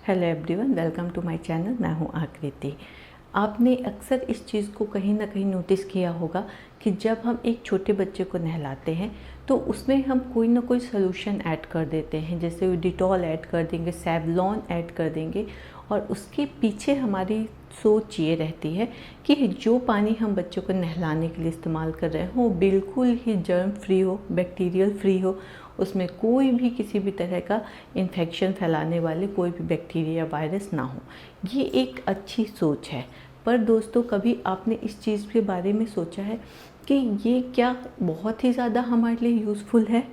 Hello everyone, welcome to my channel. मैं हूं आकृति। आपने अक्सर इस चीज़ को कहीं ना कहीं नोटिस किया होगा कि जब हम एक छोटे बच्चे को नहलाते हैं तो उसमें हम कोई ना कोई सोल्यूशन ऐड कर देते हैं। जैसे डिटॉल ऐड कर देंगे, सेवलॉन ऐड कर देंगे, और उसके पीछे हमारी सोच ये रहती है कि जो पानी हम बच्चों को नहलाने के लिए इस्तेमाल कर रहे हो वो बिल्कुल ही जर्म फ्री हो, बैक्टीरियल फ्री हो, उसमें कोई भी किसी भी तरह का इन्फेक्शन फैलाने वाले कोई भी बैक्टीरिया वायरस ना हो। ये एक अच्छी सोच है, पर दोस्तों कभी आपने इस चीज़ के बारे में सोचा है कि ये क्या बहुत ही ज़्यादा हमारे लिए यूज़फुल है?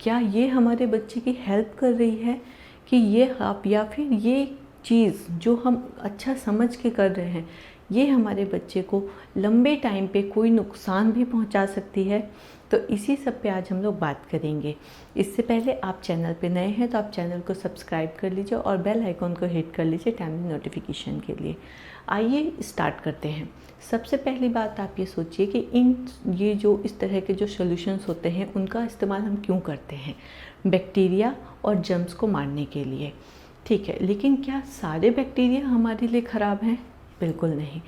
क्या ये हमारे बच्चे की हेल्प कर रही है कि ये आप, या फिर ये चीज़ जो हम अच्छा समझ के कर रहे हैं ये हमारे बच्चे को लंबे टाइम पे कोई नुकसान भी पहुंचा सकती है? तो इसी सब पे आज हम लोग बात करेंगे। इससे पहले आप चैनल पे नए हैं तो आप चैनल को सब्सक्राइब कर लीजिए और बेल आइकॉन को हिट कर लीजिए टाइमली नोटिफिकेशन के लिए। आइए स्टार्ट करते हैं। सबसे पहली बात आप ये सोचिए कि ये जो इस तरह के जो सॉल्यूशंस होते हैं उनका इस्तेमाल हम क्यों करते हैं? बैक्टीरिया और जर्म्स को मारने के लिए, ठीक है। लेकिन क्या सारे बैक्टीरिया हमारे लिए ख़राब हैं? बिल्कुल नहीं।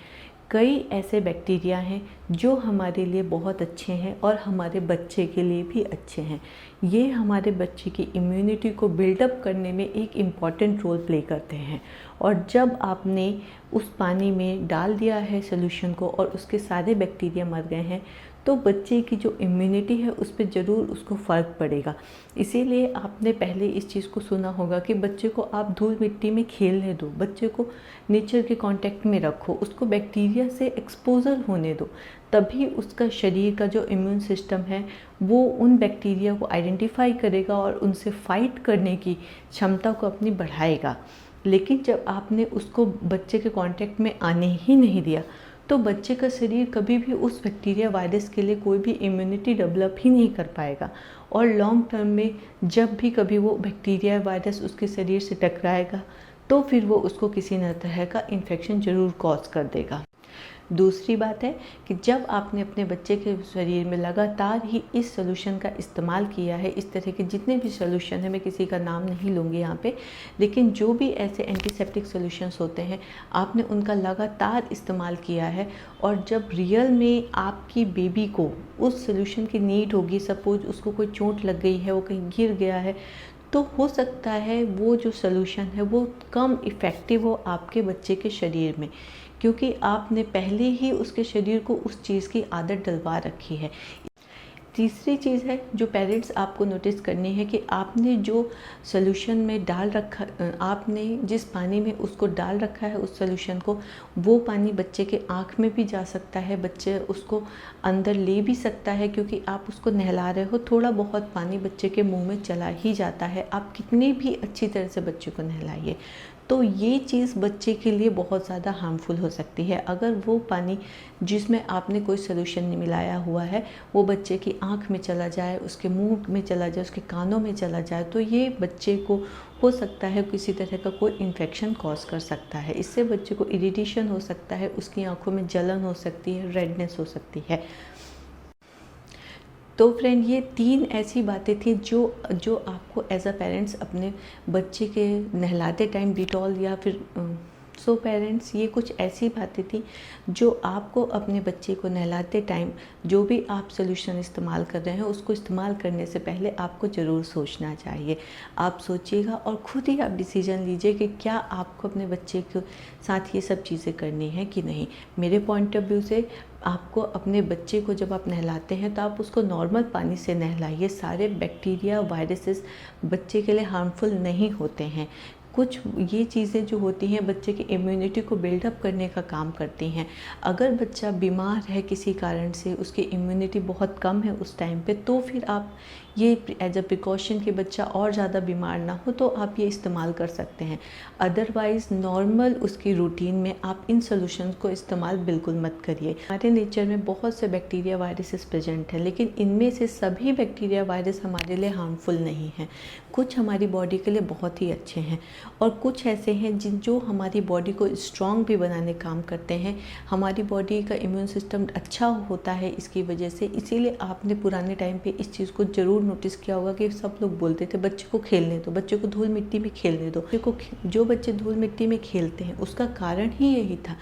कई ऐसे बैक्टीरिया हैं जो हमारे लिए बहुत अच्छे हैं और हमारे बच्चे के लिए भी अच्छे हैं। ये हमारे बच्चे की इम्यूनिटी को बिल्डअप करने में एक इम्पॉर्टेंट रोल प्ले करते हैं। और जब आपने उस पानी में डाल दिया है सोल्यूशन को और उसके सारे बैक्टीरिया मर गए हैं तो बच्चे की जो इम्यूनिटी है उस पर ज़रूर उसको फ़र्क पड़ेगा। इसीलिए आपने पहले इस चीज़ को सुना होगा कि बच्चे को आप धूल मिट्टी में खेलने दो, बच्चे को नेचर के कांटेक्ट में रखो, उसको बैक्टीरिया से एक्सपोजर होने दो, तभी उसका शरीर का जो इम्यून सिस्टम है वो उन बैक्टीरिया को आइडेंटिफाई करेगा और उनसे फाइट करने की क्षमता को अपनी बढ़ाएगा। लेकिन जब आपने उसको बच्चे के कांटेक्ट में आने ही नहीं दिया तो बच्चे का शरीर कभी भी उस बैक्टीरिया वायरस के लिए कोई भी इम्यूनिटी डेवलप ही नहीं कर पाएगा। और लॉन्ग टर्म में जब भी कभी वो बैक्टीरिया वायरस उसके शरीर से टकराएगा तो फिर वो उसको किसी न तरह का इन्फेक्शन ज़रूर कॉज कर देगा। दूसरी बात है कि जब आपने अपने बच्चे के शरीर में लगातार ही इस सोल्यूशन का इस्तेमाल किया है, इस तरह के जितने भी सोल्यूशन है, मैं किसी का नाम नहीं लूँगी यहाँ पे, लेकिन जो भी ऐसे एंटीसेप्टिक सोल्यूशंस होते हैं आपने उनका लगातार इस्तेमाल किया है, और जब रियल में आपकी बेबी को उस सोल्यूशन की नीड होगी, सपोज उसको कोई चोट लग गई है, वो कहीं गिर गया है, तो हो सकता है वो जो सोल्यूशन है वो कम इफ़ेक्टिव हो आपके बच्चे के शरीर में, क्योंकि आपने पहले ही उसके शरीर को उस चीज़ की आदत डलवा रखी है। तीसरी चीज़ है जो पेरेंट्स आपको नोटिस करनी है कि आपने जो सोल्यूशन में डाल रखा, आपने जिस पानी में उसको डाल रखा है उस सोल्यूशन को, वो पानी बच्चे के आँख में भी जा सकता है, बच्चे उसको अंदर ले भी सकता है, क्योंकि आप उसको नहला रहे हो, थोड़ा बहुत पानी बच्चे के मुंह में चला ही जाता है, आप कितनी भी अच्छी तरह से बच्चे को नहलाइए। तो ये चीज़ बच्चे के लिए बहुत ज़्यादा हार्मफुल हो सकती है। अगर वो पानी जिसमें आपने कोई सोल्यूशन नहीं मिलाया हुआ है वो बच्चे की आँख में चला जाए, उसके मुंह में चला जाए, उसके कानों में चला जाए, तो ये बच्चे को हो सकता है किसी तरह का कोई इन्फेक्शन कॉज कर सकता है। इससे बच्चे को इरिटेशन हो सकता है, उसकी आँखों में जलन हो सकती है, रेडनेस हो सकती है। तो फ्रेंड, ये 3 ऐसी बातें थी जो आपको एज अ पेरेंट्स अपने बच्चे के नहलाते टाइम डिटॉल या फिर सो पेरेंट्स, ये कुछ ऐसी बातें थी जो आपको अपने बच्चे को नहलाते टाइम जो भी आप सोल्यूशन इस्तेमाल कर रहे हैं उसको इस्तेमाल करने से पहले आपको ज़रूर सोचना चाहिए। आप सोचिएगा और ख़ुद ही आप डिसीजन लीजिए कि क्या आपको अपने बच्चे के साथ ये सब चीज़ें करनी है कि नहीं। मेरे पॉइंट ऑफ व्यू से आपको अपने बच्चे को जब आप नहलाते हैं तो आप उसको नॉर्मल पानी से नहलाइए। सारे बैक्टीरिया वायरसेस बच्चे के लिए हार्मफुल नहीं होते हैं। कुछ ये चीज़ें जो होती हैं बच्चे की इम्यूनिटी को बिल्डअप करने का काम करती हैं। अगर बच्चा बीमार है किसी कारण से, उसकी इम्यूनिटी बहुत कम है उस टाइम पे, तो फिर आप ये एज अ प्रिकॉशन कि बच्चा और ज़्यादा बीमार ना हो तो आप ये इस्तेमाल कर सकते हैं। अदरवाइज़ नॉर्मल उसकी रूटीन में आप इन सॉल्यूशंस को इस्तेमाल बिल्कुल मत करिए। हमारे नेचर में बहुत से बैक्टीरिया वायरसेस प्रेजेंट हैं, लेकिन इनमें से सभी बैक्टीरिया वायरस हमारे लिए हार्मफुल नहीं हैं। कुछ हमारी बॉडी के लिए बहुत ही अच्छे हैं और कुछ ऐसे हैं जो हमारी बॉडी को स्ट्रॉन्ग भी बनाने काम करते हैं। हमारी बॉडी का इम्यून सिस्टम अच्छा होता है इसकी वजह से। इसीलिए आपने पुराने टाइम पे इस चीज़ को ज़रूर नोटिस किया होगा कि सब लोग बोलते थे बच्चे को खेलने दो, बच्चे को धूल मिट्टी में खेलने दो। जो बच्चे धूल मिट्टी में खेलते हैं उसका कारण ही यही था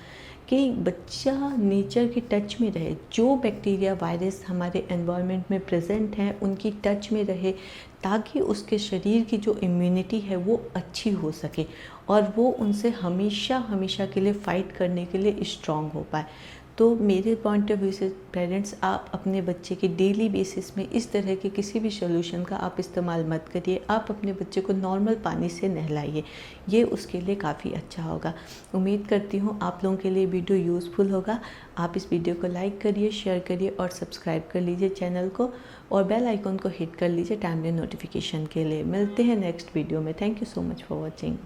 कि बच्चा नेचर के टच में रहे, जो बैक्टीरिया वायरस हमारे एनवायरनमेंट में प्रेजेंट हैं उनकी टच में रहे, ताकि उसके शरीर की जो इम्यूनिटी है वो अच्छी हो सके और वो उनसे हमेशा हमेशा के लिए फ़ाइट करने के लिए स्ट्रॉन्ग हो पाए। तो मेरे पॉइंट ऑफ व्यू से पेरेंट्स, आप अपने बच्चे के डेली बेसिस में इस तरह के किसी भी सोल्यूशन का आप इस्तेमाल मत करिए। आप अपने बच्चे को नॉर्मल पानी से नहलाइए, ये उसके लिए काफ़ी अच्छा होगा। उम्मीद करती हूँ आप लोगों के लिए वीडियो यूज़फुल होगा। आप इस वीडियो को लाइक करिए, शेयर करिए और सब्सक्राइब कर लीजिए चैनल को, और बेल आइकन को हिट कर लीजिए टाइमली नोटिफिकेशन के लिए। मिलते हैं नेक्स्ट वीडियो में। Thank you so much for watching.